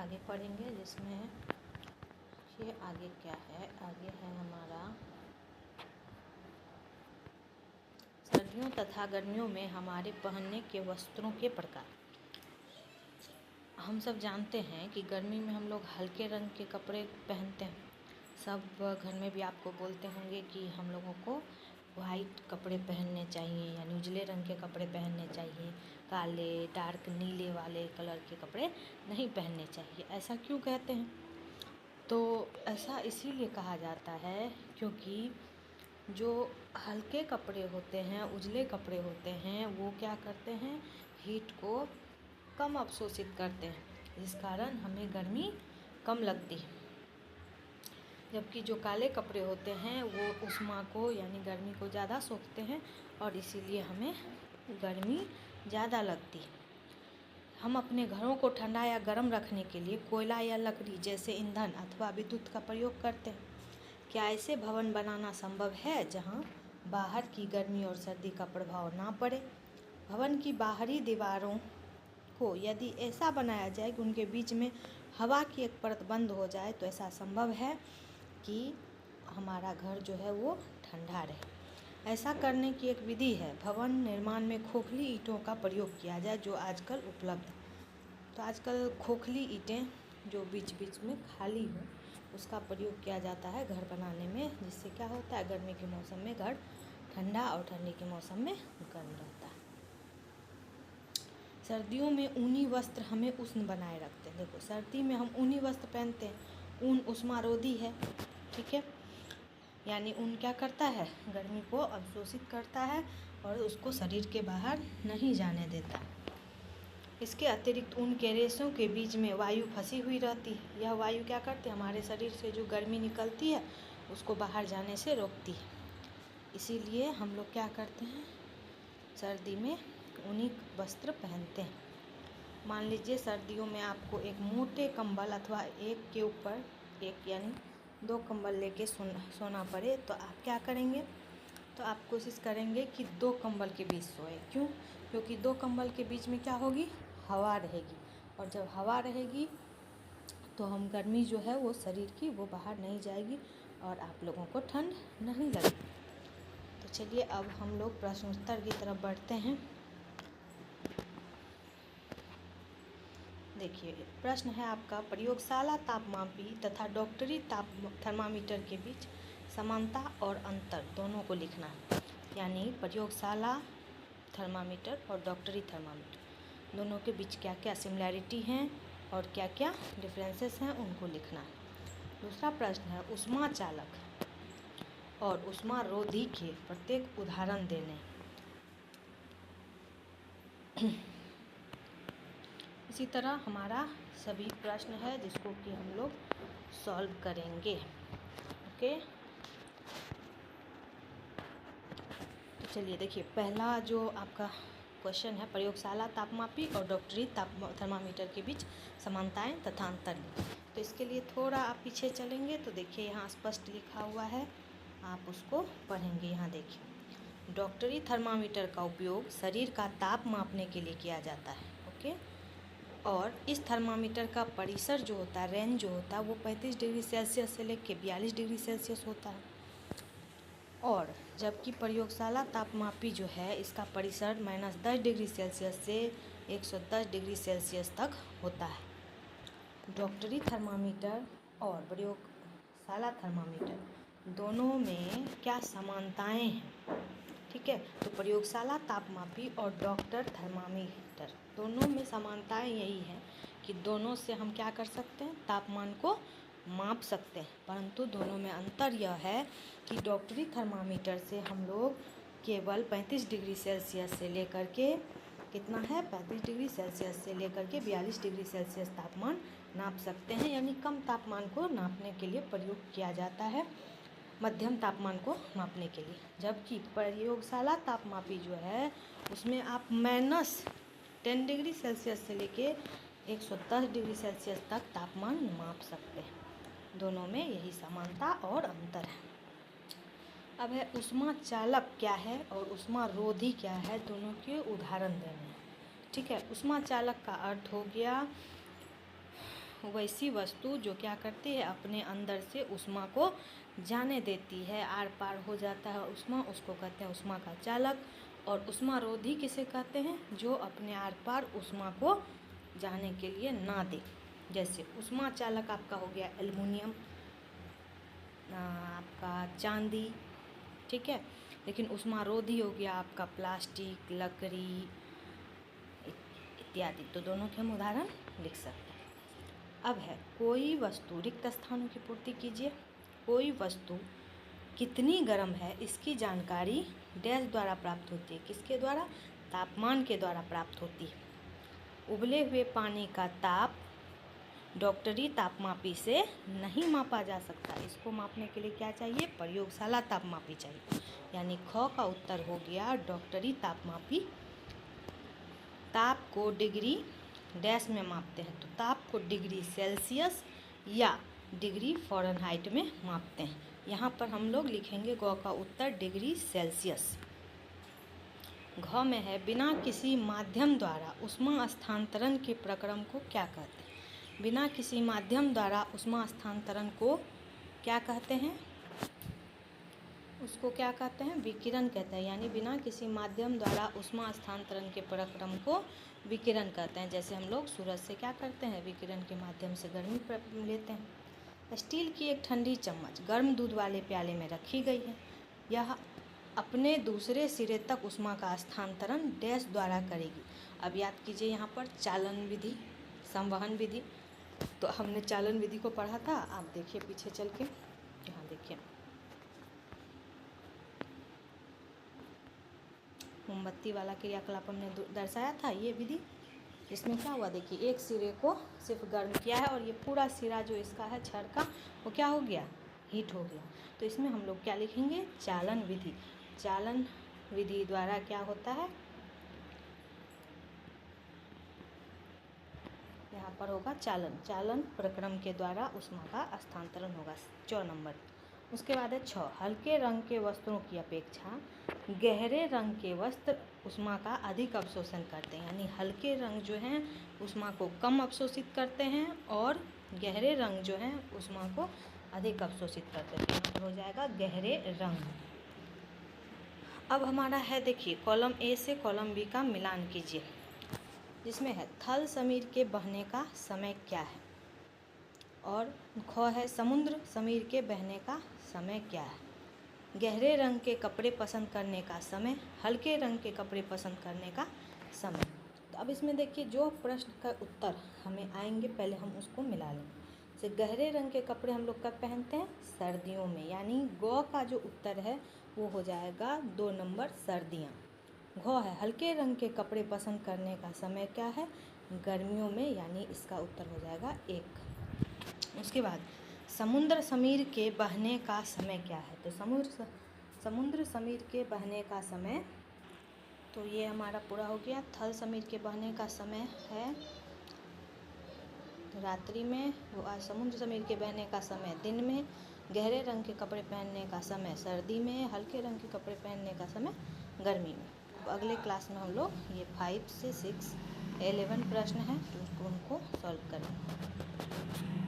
आगे पढ़ेंगे, जिसमें ये आगे क्या है, आगे है हमारा सर्दियों तथा गर्मियों में हमारे पहनने के वस्त्रों के प्रकार। हम सब जानते हैं कि गर्मी में हम लोग हल्के रंग के कपड़े पहनते हैं। सब घर में भी आपको बोलते होंगे कि हम लोगों को वाइट कपड़े पहनने चाहिए, यानी उजले रंग के कपड़े पहनने चाहिए, काले डार्क नीले वाले कलर के कपड़े नहीं पहनने चाहिए। ऐसा क्यों कहते हैं? तो ऐसा इसीलिए कहा जाता है क्योंकि जो हल्के कपड़े होते हैं, उजले कपड़े होते हैं, वो क्या करते हैं, हीट को कम अवशोषित करते हैं, जिस कारण हमें गर्मी कम लगती है। जबकि जो काले कपड़े होते हैं वो ऊष्मा को यानी गर्मी को ज़्यादा सोखते हैं और इसीलिए हमें गर्मी ज़्यादा लगती है। हम अपने घरों को ठंडा या गर्म रखने के लिए कोयला या लकड़ी जैसे ईंधन अथवा विद्युत का प्रयोग करते हैं। क्या ऐसे भवन बनाना संभव है जहां बाहर की गर्मी और सर्दी का प्रभाव ना पड़े? भवन की बाहरी दीवारों को यदि ऐसा बनाया जाए कि उनके बीच में हवा की एक परत बंद हो जाए तो ऐसा संभव है कि हमारा घर जो है वो ठंडा रहे। ऐसा करने की एक विधि है, भवन निर्माण में खोखली ईंटों का प्रयोग किया जाए जो आजकल उपलब्ध है। तो आजकल खोखली ईंटें जो बीच बीच में खाली हो उसका प्रयोग किया जाता है घर बनाने में, जिससे क्या होता है, गर्मी के मौसम में घर ठंडा और ठंडी के मौसम में गर्म रहता है। सर्दियों में ऊनी वस्त्र हमें उष्ण बनाए रखते हैं। देखो, सर्दी में हम ऊनी वस्त्र पहनते हैं। ऊन उष्मारोधी है, ठीक है, यानी ऊन क्या करता है, गर्मी को अवशोषित करता है और उसको शरीर के बाहर नहीं जाने देता। इसके अतिरिक्त ऊन के रेशों के बीच में वायु फंसी हुई रहती है। यह वायु क्या करती है, हमारे शरीर से जो गर्मी निकलती है उसको बाहर जाने से रोकती है। इसीलिए हम लोग क्या करते हैं, सर्दी में ऊनी वस्त्र पहनते हैं। मान लीजिए सर्दियों में आपको एक मोटे कंबल अथवा एक के ऊपर एक यानी 2 कंबल लेके सोना पड़े तो आप क्या करेंगे, तो आप कोशिश करेंगे कि 2 कंबल के बीच सोएं। क्यों? क्योंकि 2 कंबल के बीच में क्या होगी, हवा रहेगी, और जब हवा रहेगी तो हम गर्मी जो है वो शरीर की वो बाहर नहीं जाएगी और आप लोगों को ठंड नहीं लगेगी। तो चलिए अब हम लोग प्रश्न उत्तर की तरफ बढ़ते हैं। देखिए, प्रश्न है आपका, प्रयोगशाला तापमापी तथा डॉक्टरी थर्मामीटर के बीच समानता और अंतर दोनों को लिखना है। यानी प्रयोगशाला थर्मामीटर और डॉक्टरी थर्मामीटर दोनों के बीच क्या क्या सिमिलैरिटी हैं और क्या क्या डिफरेंसेस हैं उनको लिखना है। दूसरा प्रश्न है, ऊष्मा चालक और ऊष्मा रोधी के प्रत्येक उदाहरण देने। इसी तरह हमारा सभी प्रश्न है जिसको कि हम लोग सॉल्व करेंगे। ओके, तो चलिए देखिए, पहला जो आपका क्वेश्चन है, प्रयोगशाला तापमापी और डॉक्टरी थर्मामीटर के बीच समानताएं तथा अंतर। तो इसके लिए थोड़ा आप पीछे चलेंगे तो देखिए यहाँ स्पष्ट लिखा हुआ है, आप उसको पढ़ेंगे। यहाँ देखिए, डॉक्टरी थर्मामीटर का उपयोग शरीर का ताप मापने के लिए किया जाता है। ओके, और इस थर्मामीटर का परिसर जो होता है, रेंज जो होता है, वो 35 डिग्री सेल्सियस से लेकर 42 डिग्री सेल्सियस होता है। और जबकि प्रयोगशाला तापमापी जो है इसका परिसर -10 डिग्री सेल्सियस से 110 डिग्री सेल्सियस तक होता है। डॉक्टरी थर्मामीटर और प्रयोगशाला थर्मामीटर दोनों में क्या समानताएं हैं, ठीक है। तो प्रयोगशाला तापमापी और डॉक्टर थर्मामीटर दोनों में समानताएं यही है कि दोनों से हम क्या कर सकते हैं, तापमान को माप सकते हैं। परंतु दोनों में अंतर यह है कि डॉक्टरी थर्मामीटर से हम लोग केवल 35 डिग्री सेल्सियस से लेकर के कितना है, 35 डिग्री सेल्सियस से लेकर के 42 डिग्री सेल्सियस तापमान नाप सकते हैं। यानी कम तापमान को नापने के लिए प्रयोग किया जाता है, मध्यम तापमान को मापने के लिए। जबकि प्रयोगशाला तापमापी जो है उसमें आप -10 डिग्री सेल्सियस से लेके 110 डिग्री सेल्सियस तक तापमान माप सकते हैं। दोनों में यही समानता और अंतर है। अब है ऊष्मा चालक क्या है और ऊष्मा रोधी क्या है, दोनों के उदाहरण देने हैं, ठीक है। ऊष्मा चालक का अर्थ हो गया वैसी वस्तु जो क्या करती है, अपने अंदर से ऊष्मा को जाने देती है, आर पार हो जाता है ऊष्मा, उसको कहते हैं ऊष्मा का चालक। और ऊष्मारोधी किसे कहते हैं, जो अपने आर पार ऊष्मा को जाने के लिए ना दे। जैसे ऊष्मा चालक आपका हो गया एल्युमिनियम, आपका चांदी, ठीक है। लेकिन ऊष्मारोधी हो गया आपका प्लास्टिक, लकड़ी इत्यादि। तो दोनों के हम उदाहरण लिख सकते हैं। अब है कोई वस्तु, रिक्त स्थानों की पूर्ति कीजिए। कोई वस्तु कितनी गर्म है इसकी जानकारी डैश द्वारा प्राप्त होती है। किसके द्वारा, तापमान के द्वारा प्राप्त होती है। उबले हुए पानी का ताप डॉक्टरी तापमापी से नहीं मापा जा सकता। इसको मापने के लिए क्या चाहिए, प्रयोगशाला तापमापी चाहिए। यानी ख का उत्तर हो गया डॉक्टरी तापमापी। ताप को डिग्री डैश में मापते हैं, तो ताप को डिग्री सेल्सियस या डिग्री फ़ारेनहाइट में मापते हैं। यहाँ पर हम लोग लिखेंगे ग का उत्तर डिग्री सेल्सियस। घ में है बिना किसी माध्यम द्वारा ऊष्मा स्थानांतरण के प्रक्रम को क्या कहते हैं। बिना किसी माध्यम द्वारा ऊष्मा स्थानांतरण को क्या कहते हैं, उसको क्या कहते हैं, विकिरण कहते हैं। यानी बिना किसी माध्यम द्वारा ऊष्मा स्थानांतरण के प्रक्रम को विकिरण कहते हैं। जैसे हम लोग सूरज से क्या करते हैं, विकिरण के माध्यम से गर्मी लेते हैं। स्टील की एक ठंडी चम्मच गर्म दूध वाले प्याले में रखी गई है। यह अपने दूसरे सिरे तक ऊष्मा का स्थानांतरण डैश द्वारा करेगी। अब याद कीजिए यहाँ पर चालन विधि, संवहन विधि। तो हमने चालन विधि को पढ़ा था, आप देखिए पीछे चल के, यहाँ देखिए मोमबत्ती वाला क्रियाकलाप हमने दर्शाया था, ये विधि। इसमें क्या हुआ, देखिए एक सिरे को सिर्फ गर्म किया है और ये पूरा सिरा जो इसका है छड़ का, वो क्या हो गया, हीट हो गया। तो इसमें हम लोग क्या लिखेंगे, चालन विधि। चालन विधि द्वारा क्या होता है, यहाँ पर होगा चालन। चालन प्रक्रम के द्वारा ऊष्मा का स्थानांतरण होगा 4 नंबर। उसके बाद है 6, हल्के रंग के वस्त्रों की अपेक्षा गहरे रंग के वस्त्र ऊष्मा का अधिक अवशोषण करते हैं। यानी हल्के रंग जो हैं ऊष्मा को कम अवशोषित करते हैं और गहरे रंग जो हैं ऊष्मा को अधिक अवशोषित करते हैं। यहाँ पर हो जाएगा गहरे रंग। अब हमारा है, देखिए कॉलम ए से कॉलम बी का मिलान कीजिए, जिसमें है थल समीर के बहने का समय क्या है, और ख है समुद्र समीर के बहने का समय क्या है। गहरे रंग के कपड़े पसंद करने का समय, हल्के रंग के कपड़े पसंद करने का समय। तो अब इसमें देखिए जो प्रश्न का उत्तर हमें आएंगे पहले हम उसको मिला लें। जैसे गहरे रंग के कपड़े हम लोग कब पहनते हैं, सर्दियों में। यानी ग का जो उत्तर है वो हो जाएगा 2 नंबर सर्दियाँ। घ है हल्के रंग के कपड़े पसंद करने का समय क्या है, गर्मियों में। यानी इसका उत्तर हो जाएगा 1। उसके बाद समुद्र समीर के बहने का समय क्या है, तो समुद्र समीर के बहने का समय, तो ये हमारा पूरा हो गया। थल समीर के बहने का समय है रात्रि में, वो समुद्र समीर के बहने का समय दिन में। गहरे रंग के कपड़े पहनने का समय सर्दी में, हल्के रंग के कपड़े पहनने का समय गर्मी में। अब अगले क्लास में हम लोग ये 5 से 6 11 प्रश्न हैं, तो उनको सॉल्व करेंगे।